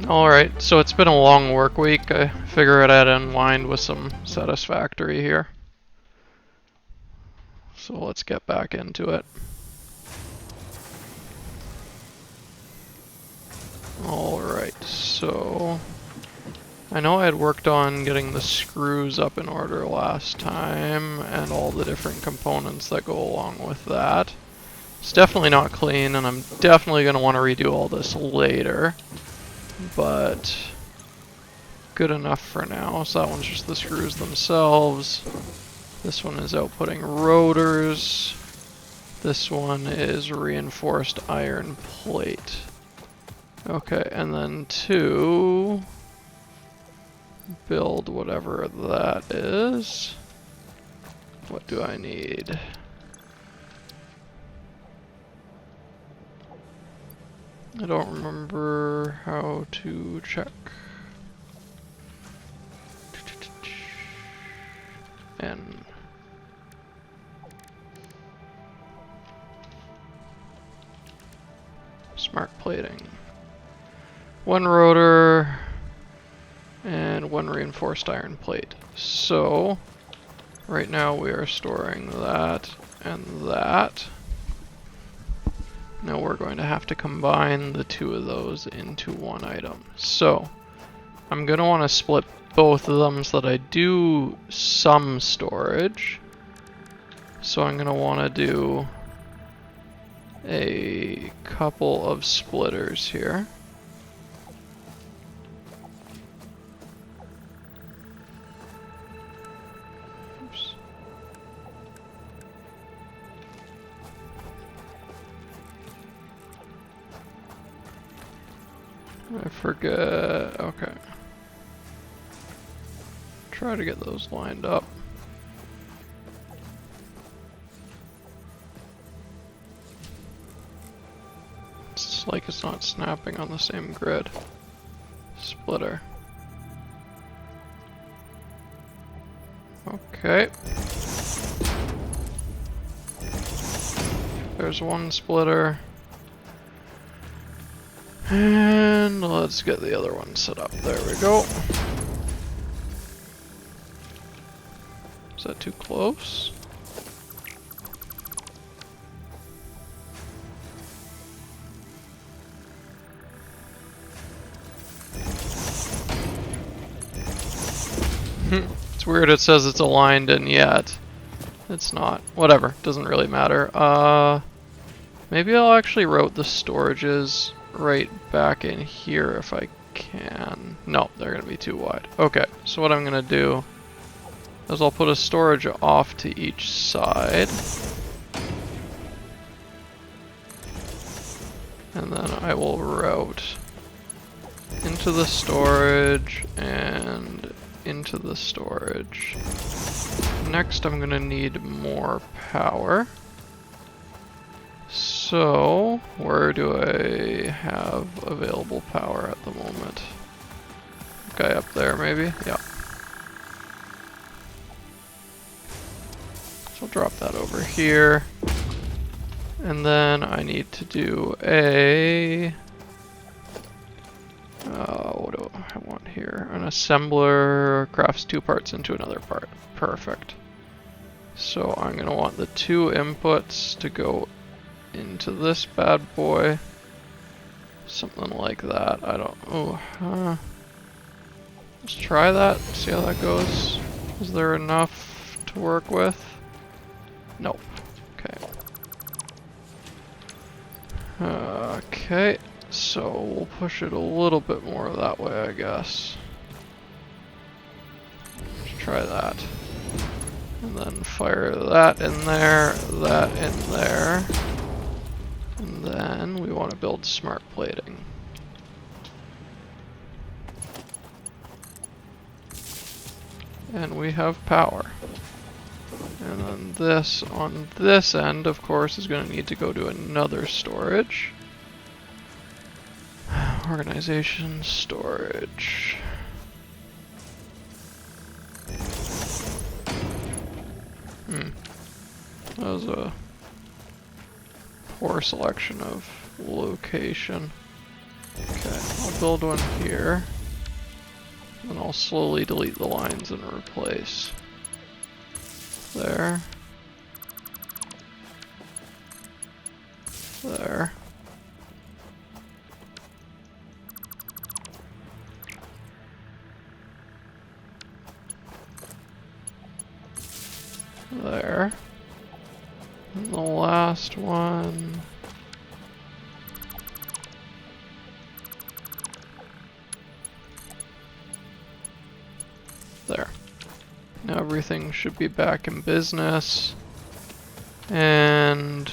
Alright, so it's been a long work week. I figure I'd unwind with some Satisfactory here. So let's get back into it. Alright, so I know I had worked on getting the screws up in order last time and all the different components that go along with that. It's definitely not clean, and I'm definitely going to want to redo all this later, but good enough for now. So that one's just the screws themselves. This one is outputting rotors. This one is reinforced iron plate. Okay, and then to build whatever that is, what do I need? I don't remember how to check. And smart plating. One rotor and one reinforced iron plate. So right now we are storing that and that. Now we're going to have to combine the two of those into one item. So I'm going to want to split both of them so that I do some storage. So I'm going to want to do a couple of splitters here. Oops. I forget. Okay. Try to get those lined up. It's like it's not snapping on the same grid. Splitter. Okay. There's one splitter. And let's get the other one set up. There we go. Is that too close? It's weird it says it's aligned and yet it's not. Whatever, doesn't really matter. Maybe I'll actually route the storages right back in here if I can. No, they're gonna be too wide. Okay, so what I'm gonna do is I'll put a storage off to each side. And then I will route into the storage and into the storage. Next I'm gonna need more power. So, where do I have available power at the moment? Guy up there maybe? Yeah. So I'll drop that over here. And then I need to do a... what do I want here? An assembler crafts two parts into another part. Perfect. So I'm going to want the two inputs to go into this bad boy. Something like that. I don't... Oh, let's try that. See how that goes. Is there enough to work with? Nope. Okay. Okay. So we'll push it a little bit more that way, I guess. Let's try that. And then fire that in there, that in there. And then we want to build smart plating. And we have power. And then this on this end, of course, is going to need to go to another storage. Organization, storage. That was a poor selection of location. Okay, I'll build one here. And I'll slowly delete the lines and replace. There. There. There. And the last one. There. Now everything should be back in business. And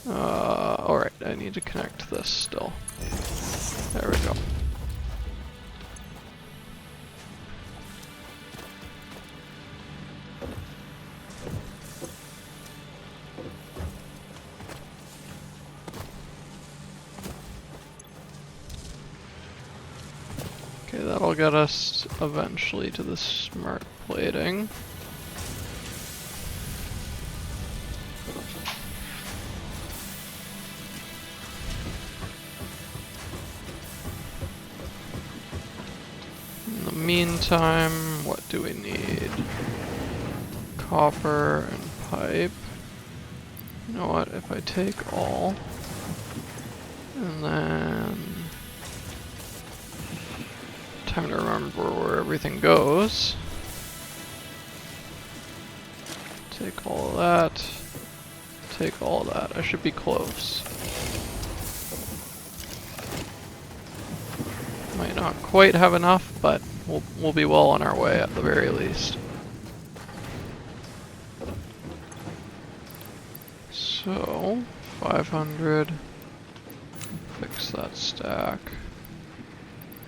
alright, I need to connect this still. There we go. Okay, that'll get us eventually to the smart plating. In the meantime, what do we need? Copper and pipe. You know what, if I take all, and then time to remember where everything goes. Take all of that. Take all of that. I should be close. Might not quite have enough, but we'll be well on our way at the very least. So 500. Fix that stack.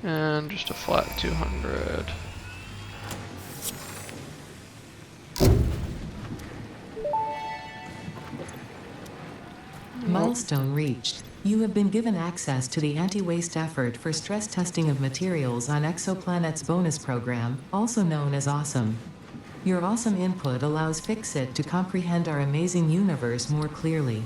And just a flat 200. Milestone reached. You have been given access to the anti-waste effort for stress testing of materials on Exoplanet's bonus program, also known as AWESOME. Your awesome input allows Fixit to comprehend our amazing universe more clearly.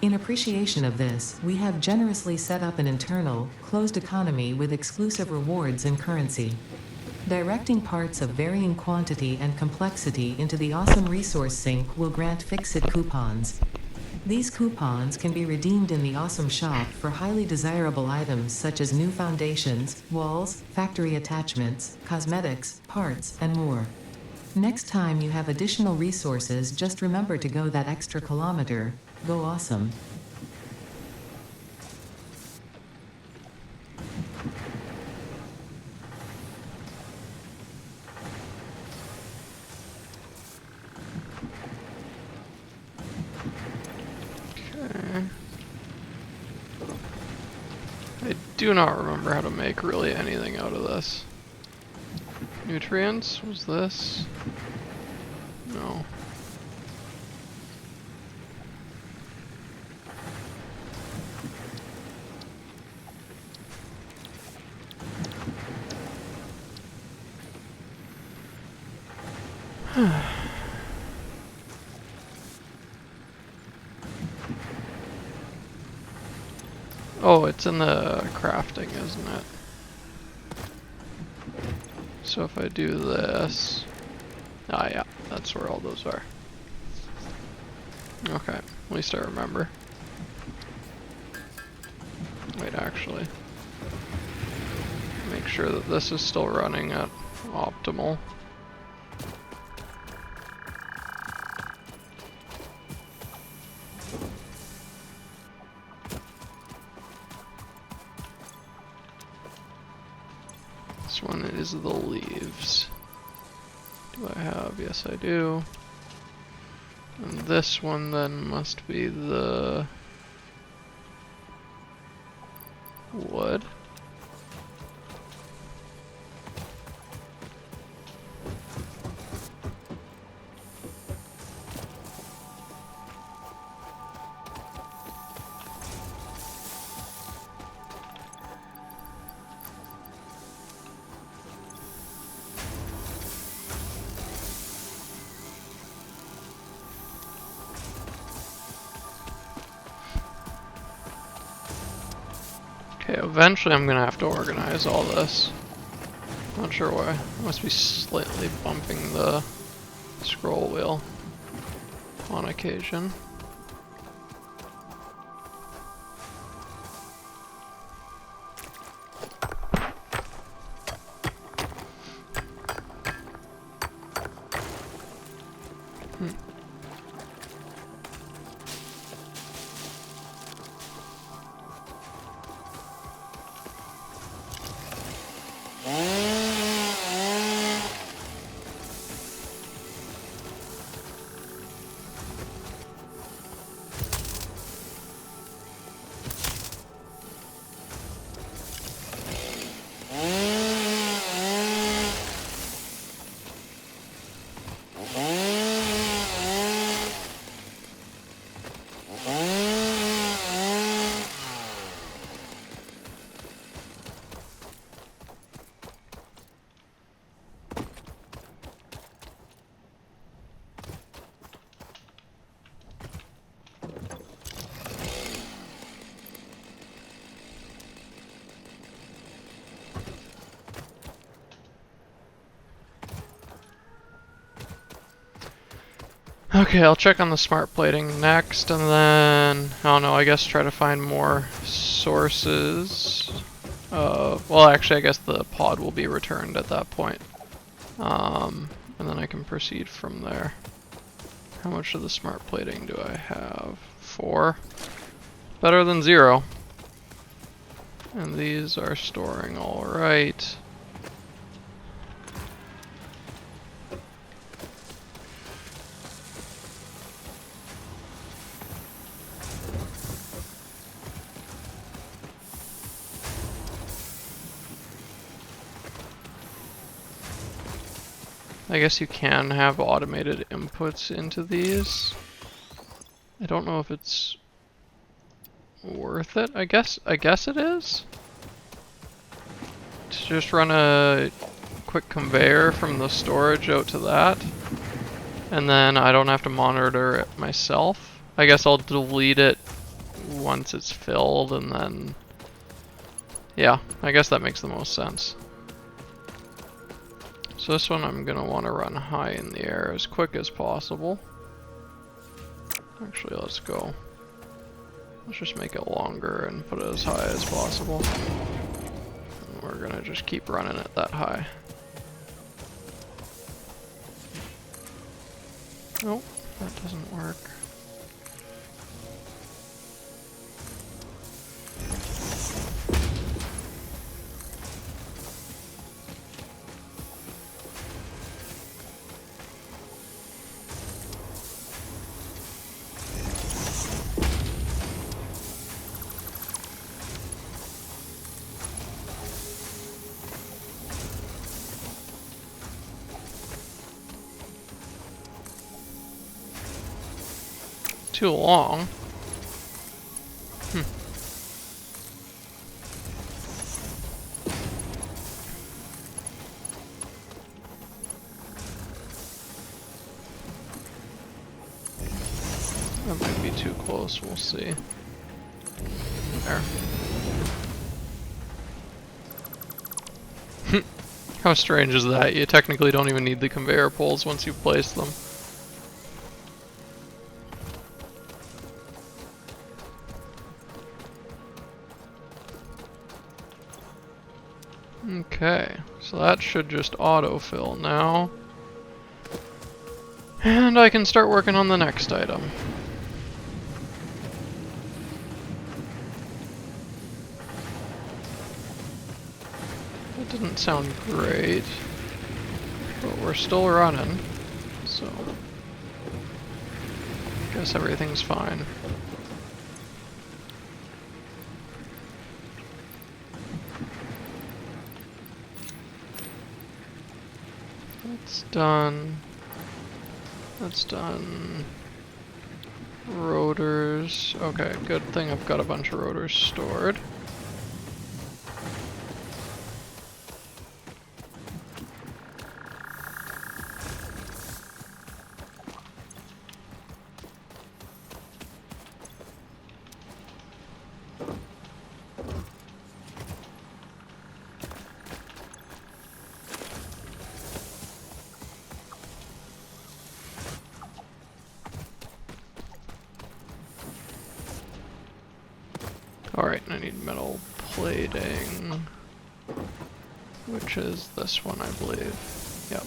In appreciation of this, we have generously set up an internal, closed economy with exclusive rewards and currency. Directing parts of varying quantity and complexity into the awesome resource sink will grant Fixit coupons. These coupons can be redeemed in the Awesome Shop for highly desirable items such as new foundations, walls, factory attachments, cosmetics, parts, and more. Next time you have additional resources, just remember to go that extra kilometer. Go awesome. I do not remember how to make really anything out of this. Nutrients? Was this? No. Oh, it's in the crafting, isn't it? So if I do this... Ah, yeah, that's where all those are. Okay, at least I remember. Wait, actually. Make sure that this is still running at optimal. This one is the leaves. Do I have? Yes, I do. And this one then must be the wood. Okay, eventually I'm gonna have to organize all this. Not sure why. I must be slightly bumping the scroll wheel on occasion. Okay, I'll check on the smart plating next, and then, I don't know, I guess try to find more sources. Well, actually, I guess the pod will be returned at that point. And then I can proceed from there. How much of the smart plating do I have? 4. Better than 0. And these are storing all right. I guess you can have automated inputs into these. I don't know if it's worth it. I guess it is. To just run a quick conveyor from the storage out to that. And then I don't have to monitor it myself. I guess I'll delete it once it's filled, and then yeah, I guess that makes the most sense. So this one I'm gonna want to run high in the air as quick as possible. Actually, let's go. Let's just make it longer and put it as high as possible. And we're gonna just keep running it that high. Nope, that doesn't work. Too long. That might be too close, we'll see. There. How strange is that? You technically don't even need the conveyor poles once you've placed them. Okay, so that should just autofill now. And I can start working on the next item. That didn't sound great, but we're still running, so I guess everything's fine. That's done. That's done. Rotors. Okay, good thing I've got a bunch of rotors stored. Alright, I need metal plating, which is this one, I believe. Yep.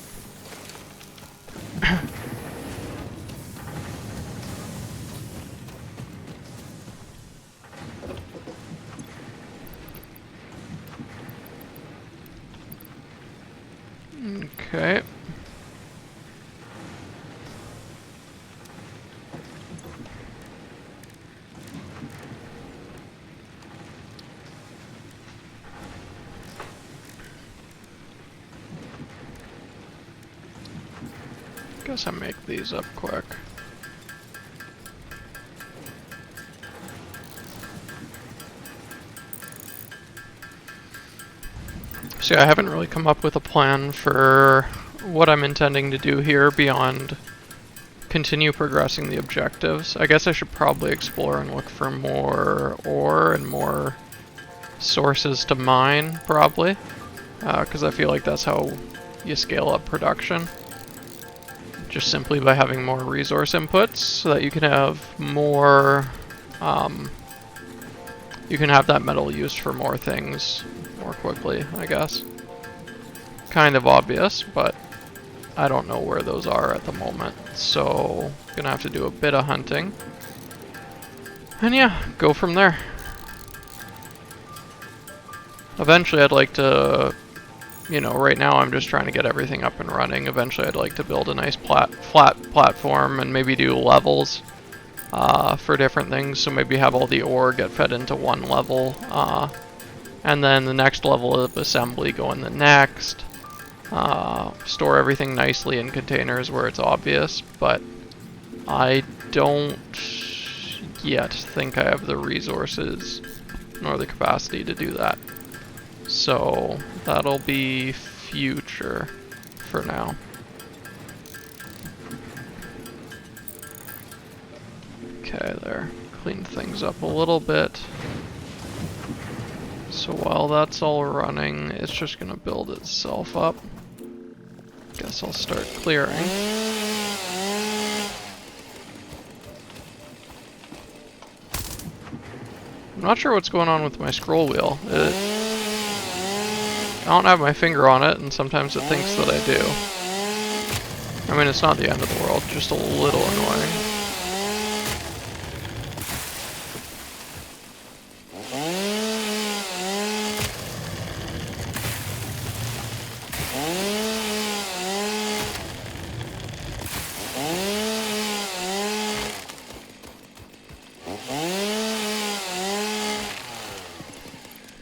Okay. Guess I make these up quick. See, I haven't really come up with a plan for what I'm intending to do here beyond continue progressing the objectives. I guess I should probably explore and look for more ore and more sources to mine, probably. Because I feel like that's how you scale up production. Just simply by having more resource inputs so that you can have more, you can have that metal used for more things more quickly, I guess. Kind of obvious, but I don't know where those are at the moment, so gonna have to do a bit of hunting. And yeah, go from there. Eventually I'd like to, you know, right now I'm just trying to get everything up and running. Eventually I'd like to build a nice flat platform and maybe do levels for different things. So maybe have all the ore get fed into one level, and then the next level of assembly go in the next. Store everything nicely in containers where it's obvious, but I don't yet think I have the resources nor the capacity to do that. So that'll be future for now. Okay, there. Clean things up a little bit. So while that's all running, it's just gonna build itself up. Guess I'll start clearing. I'm not sure what's going on with my scroll wheel. I don't have my finger on it, and sometimes it thinks that I do. I mean, it's not the end of the world, just a little annoying.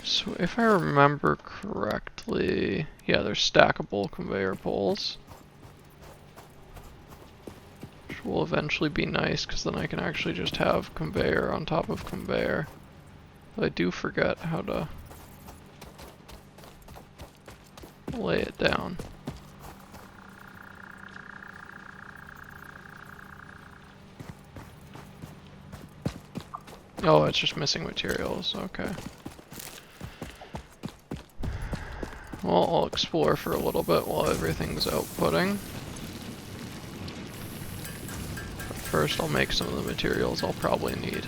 So if I remember correctly, yeah, there's stackable conveyor poles. Which will eventually be nice, because then I can actually just have conveyor on top of conveyor. But I do forget how to lay it down. Oh, it's just missing materials, okay. Well, I'll explore for a little bit while everything's outputting. But first I'll make some of the materials I'll probably need.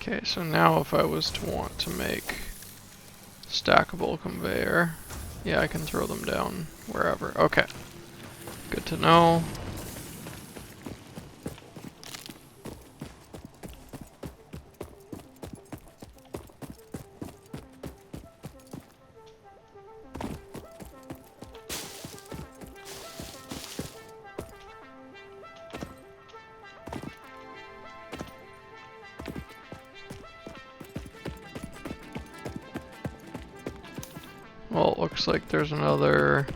Okay, so now if I was to want to make stackable conveyor, yeah, I can throw them down wherever. Okay, good to know. Well, it looks like there's another